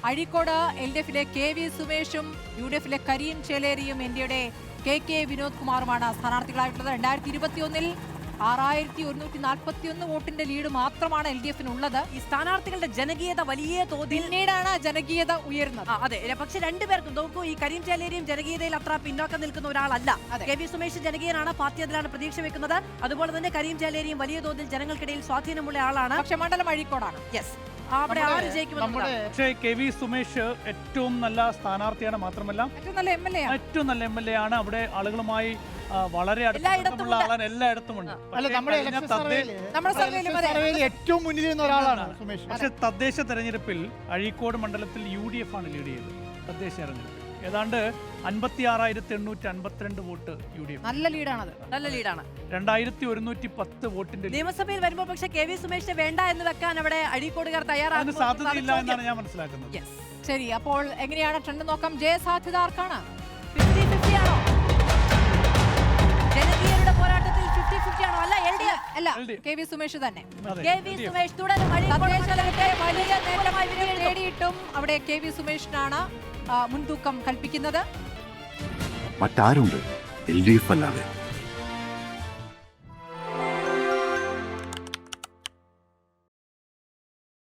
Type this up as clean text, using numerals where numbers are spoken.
Azhikode LDF-ലെ KV സുമേഷും UDF-ലെ Kareem ചേലേരിയും ഇന്ത്യയുടെ KK Vinod കുമാറുമാണ് സ്ഥാനാർത്ഥികളായിട്ടുള്ളത്. 2021-ൽ 6141 വോട്ടിന്റെ lead മാത്രമാണ് LDF-നുള്ളത്. ഈ സ്ഥാനാർത്ഥികളുടെ ജനകീയത വലിയ തോതിൽ പിന്നീടാണ് ജനകീയത ഉയർന്നത്. അതെ, പക്ഷെ രണ്ടുപേർക്കും നോക്കൂ, ഈ കരീം ചേലേരിയും ജനകീയതയിൽ അത്ര പിന്നോക്കം നിൽക്കുന്ന ഒരാളല്ല. KV സുമേഷ് ജനകീയനാണ്, പാർട്ടി അതിലാണ് പ്രതീക്ഷ വെക്കുന്നത്. അതുപോലെ തന്നെ കരീം ചേലേരിയും വലിയ തോതിൽ ജനങ്ങൾക്കിടയിൽ സ്വാധീനമുള്ള ആളാണ്. പക്ഷെ മണ്ഡലം അഴീക്കോടാണ്. യെസ്, അവിടെ ആര് ജയിക്കുമെന്ന്. പക്ഷേ KV സുമേഷ് ഏറ്റവും നല്ല സ്ഥാനാർത്ഥിയാണ്, മാത്രമല്ല ഏറ്റവും നല്ല MLA ആണ്. അവിടെ ആളുകളുമായി വളരെ അടുത്തുള്ള ആളാണ്, എല്ലായിടത്തും ഉണ്ട്. ഏറ്റവും മുന്നിൽ നിന്ന ഒരാളാണ് സുമേഷ്. പക്ഷെ തദ്ദേശ തെരഞ്ഞെടുപ്പിൽ അഴീക്കോട് മണ്ഡലത്തിൽ UDF ആണ് ലീഡ് ചെയ്തത്. തദ്ദേശ തെരഞ്ഞെടുപ്പിൽ ഏതാണ്ട് 56,852 വോട്ട് UDF. നല്ല ലീഡാണത്, നല്ല ലീഡാണ്. 2110 വോട്ടിന്റെ നിയമസഭയിൽ വരുമ്പോൾ പക്ഷെ KV സുമേഷിനെ വേണ്ട എന്ന് വെക്കാൻ അവിടെ അഴീക്കോടുകാർ തയ്യാറാണ്. സാധ്യതയില്ല എന്നാണ് ഞാൻ മനസ്സിലാക്കുന്നത്. ശരി, അപ്പോൾ എങ്ങനെയാണ് ട്രെൻഡ് നോക്കാം. ജയസാധ്യത ആർക്കാണ്? 50-50 ആണോ? ജനകീയരുടെ പോരാട്ടത്തിൽ 50-50 ആണോ? അല്ല, LDF അല്ല, KV സുമേഷ് തന്നെ. KV സുമേഷ് തുടരും. വലിയ നേട്ടമായി നേടിയിട്ടും അവിടെ KV സുമേഷിനാണ് മുൻതൂക്കം കൽപ്പിക്കുന്നത്. മറ്റാരുണ്ട് LDF അല്ലാതെ?